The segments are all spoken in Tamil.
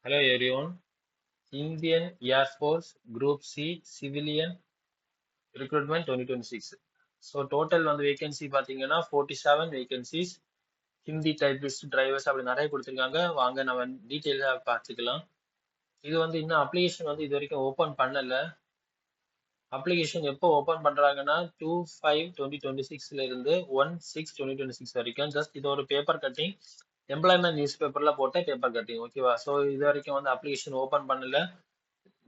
Hello everyone. Indian Air Force Group C Civilian Recruitment 2026. So total வந்து வேகன்சி பாத்தீங்கன்னா 47 வேகன்சிஸ். ஹிந்தி டைபிஸ்ட் டிரைவர்ஸ் அப்படி நிறைய கொடுத்துருக்காங்க. வாங்க நம்ம டீட்டெயிலாக பார்த்துக்கலாம். இது வந்து இன்னும் அப்ளிகேஷன் வந்து இது வரைக்கும் ஓப்பன் பண்ணல. அப்ளிகேஷன் எப்போ ஓப்பன் பண்றாங்கன்னா 2/5/2026 இருந்து 1/6/2026 வரைக்கும். ஜஸ்ட் இது ஒரு பேப்பர் கட்டிங், எம்ப்ளாய்மெண்ட் நியூஸ் பேப்பர்ல போட்ட பேப்பர் கட்டிங், ஓகேவா? ஸோ இது வரைக்கும் வந்து அப்ளிகேஷன் ஓப்பன் பண்ணல.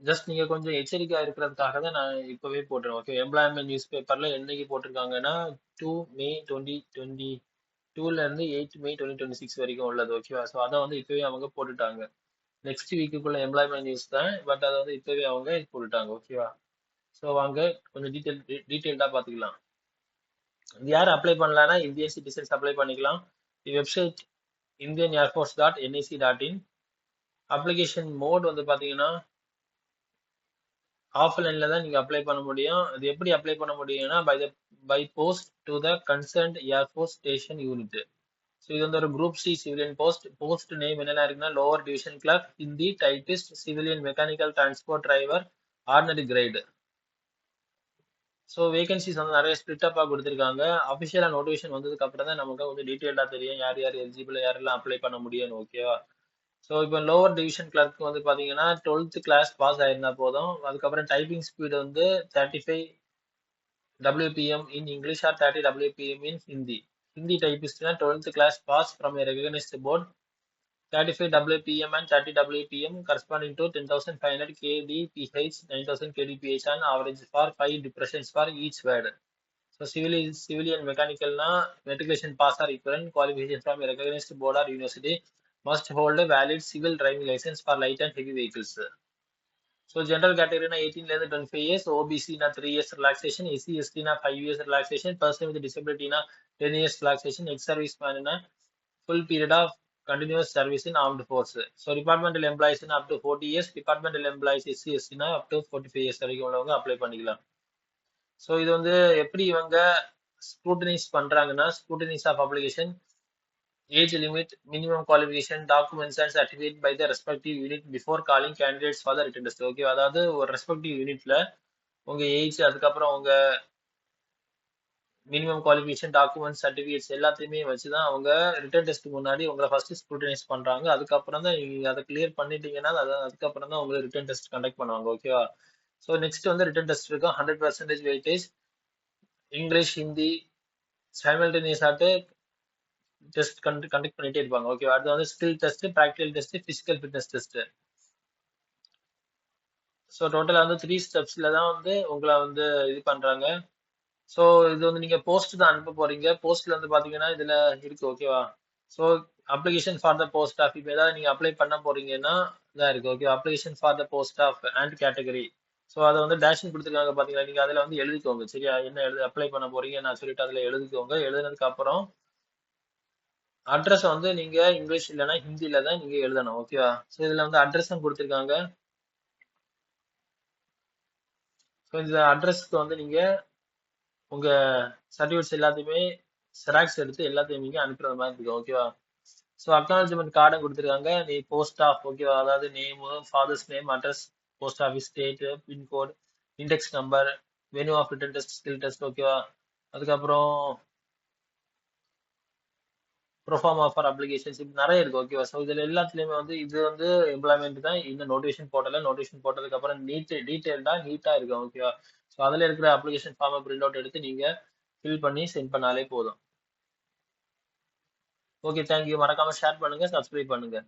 ஜஸ்ட் நீங்க கொஞ்சம் எச்சரிக்கையா இருக்கிறதுக்காக தான் நான் இப்பவே போட்டுறேன். ஓகே, எம்ப்ளாய்மெண்ட் நியூஸ் பேப்பர்ல என்னைக்கு போட்டிருக்காங்கன்னா 2 May 2022ல இருந்து 8 May 2026 வரைக்கும் உள்ளது, ஓகேவா? ஸோ அதை வந்து இப்பவே அவங்க போட்டுட்டாங்க. நெக்ஸ்ட் வீக்குக்குள்ள எம்ப்ளாய்மெண்ட் நியூஸ் தான், பட் அதை வந்து இப்பவே அவங்க போட்டுட்டாங்க, ஓகேவா? ஸோ வாங்க கொஞ்சம் டீட்டெயில்டா பாத்துக்கலாம். இது யார் அப்ளை பண்ணலாம்னா இந்தியன் சிட்டிசன்ஸ் அப்ளை பண்ணிக்கலாம். தி வெப்சைட் indianairforce.nic.in. அப்ளிகேஷன் மோட் வந்து பாத்தீங்கன்னா ஆஃப்லைன்ல தான் நீங்க அப்ளை பண்ண முடியும். அது எப்படி அப்ளை பண்ண முடியும்னா by post to the concerned air force station unit. So இது வந்து ஒரு group C civilian post. Post name என்னெல்லாம் இருக்குன்னா lower division clerk, Hindi typist, civilian mechanical transport driver, ordinary grade. So vacancies வந்து நிறைய ஸ்பிளிட் அப்பாக கொடுத்துருக்காங்க. அஃபிஷியலாக நோட்டிஃபிகேஷன் வந்ததுக்கு அப்புறம் தான் நமக்கு வந்து டீட்டெயிலாக தெரியும் யார் யார் எலிஜிபிள், யாரெல்லாம் அப்ளை பண்ண முடியும்னு, ஓகேவா? ஸோ இப்போ லோவர் டிவிஷன் கிளர்க் வந்து பார்த்தீங்கன்னா 12th கிளாஸ் பாஸ் ஆயிருந்தா போதும். அதுக்கப்புறம் டைப்பிங் ஸ்பீடு வந்து 35 WPM in English or 30 WPM in Hindi. Hindi typistனா 12th class pass from a recognized board. 35 WPM and 30 WPM corresponding to 10,500 kdph, 9,000 kdph on average for 5 depressions for each word. So civilian mechanical na matriculation pass or equivalent qualification from a recognized board or university, must hold a valid civil driving license for light and heavy vehicles. So general category na 18 to 25 years, OBC na 3 years relaxation, SC/ST na 5 years relaxation, person with disability na 10 years relaxation, ex-serviceman na full period of continuous service in armed force. So departmental employees na up to 40 years, departmental employees SC/ST na up to 45 years வரைக்கும் உள்ளவங்க அப்ளை பண்ணிக்கலாம். ஸோ இது வந்து எப்படி இவங்க ஸ்க்ரூட்டனைஸ் பண்றாங்கன்னா scrutinise of application, age limit, minimum qualification, documents and certificate by the respective unit before calling candidates for the written test. Okay, அதாவது ஒரு ரெஸ்பெக்டிவ் யூனிட்ல உங்க ஏஜ், அதுக்கப்புறம் உங்க மினிமம் குவாலிஃபிகேஷன், டாக்குமெண்ட்ஸ், சர்டிஃபிகேட்ஸ் எல்லாத்தையுமே வச்சுதான் அவங்க ரிட்டன் டெஸ்ட் முன்னாடி உங்களை ஃபர்ஸ்ட் ஸ்க்ரூட்டனைஸ் பண்றாங்க. அதுக்கப்புறம் தான் நீங்க அதை கிளியர் பண்ணிட்டீங்கன்னா அதுக்கப்புறம் தான் உங்களுக்கு ரிட்டன் டெஸ்ட் கண்டக்ட் பண்ணுவாங்க, ஓகேவா? ஸோ நெக்ஸ்ட் வந்து ரிட்டன் டெஸ்ட் இருக்கும். 100% வெயிட்டேஜ், இங்கிலீஷ், ஹிந்தி சைமல்டேனியஸ் ஆட்டு டெஸ்ட் கண்டக்ட் பண்ணிட்டே இருப்பாங்க, ஓகேவா? அது வந்து skill test, practical test, physical fitness test. So டோட்டலா வந்து 3 ஸ்டெப்ஸ்ல தான் வந்து உங்களை வந்து இது பண்றாங்க. ஸோ இது வந்து நீங்க போஸ்ட் தான் அனுப்ப போறீங்க. போஸ்ட்ல வந்து பாத்தீங்கன்னா இதுல இருக்கு, ஓகேவா? So application for the post of, இப்போ ஏதாவது நீங்க அப்ளை பண்ண போறீங்கன்னா இதான் இருக்கு, okay. Application for the post of and category. So அதை வந்து டேஷன் கொடுத்துருக்காங்க பாத்தீங்களா? நீங்க அதுல வந்து எழுதிக்கோங்க, சரியா? என்ன அப்ளை பண்ண போறீங்க நான் சொல்லிட்டு அதுல எழுதிக்கோங்க. எழுதுனதுக்கு அப்புறம் அட்ரஸ் வந்து நீங்க இங்கிலீஷ் இல்லைன்னா ஹிந்தில தான் நீங்க எழுதணும், ஓகேவா? ஸோ இதுல வந்து அட்ரஸும் கொடுத்துருக்காங்க. ஸோ இந்த அட்ரஸ்க்கு வந்து நீங்க உங்க சர்டிஃபிகேட்ஸ் எல்லாத்தையுமே செராக்ஸ் எடுத்து எல்லாத்தையும் நீங்க அனுப்புற மாதிரி இருக்கு, ஓகேவா? ஸோ அக்னாலஜ்மெண்ட் கார்டும் கொடுத்துருக்காங்க. நீ போஸ்ட் ஆஃப், ஓகேவா? அதாவது name, father's name, address, post office, state, pincode, index number, venue of written test, skill test, ஓகேவா? அதுக்கப்புறம் ப்ரோஃபார்மா ஃபார் அப்ளிகேஷன்ஸ், இப்படி நிறைய இருக்கு, ஓகேவா? ஸோ இதுல எல்லாத்துலயுமே வந்து இது வந்து எம்ப்ளாய்மெண்ட் தான். இந்த நோட்டிஃபிகேஷன் போட்டல, நோட்டிஃபிகேஷன் போட்டதுக்கு அப்புறம் நீட்டா இருக்கு, ஓகேவா? ஸோ அதுல இருக்கிற அப்ளிகேஷன் ஃபார்மை பிரிண்ட் அவுட் எடுத்து நீங்க ஃபில் பண்ணி சென்ட் பண்ணாலே போதும். Okay, thank you. மறக்காம ஷேர் பண்ணுங்க, சப்ஸ்கிரைப் பண்ணுங்க.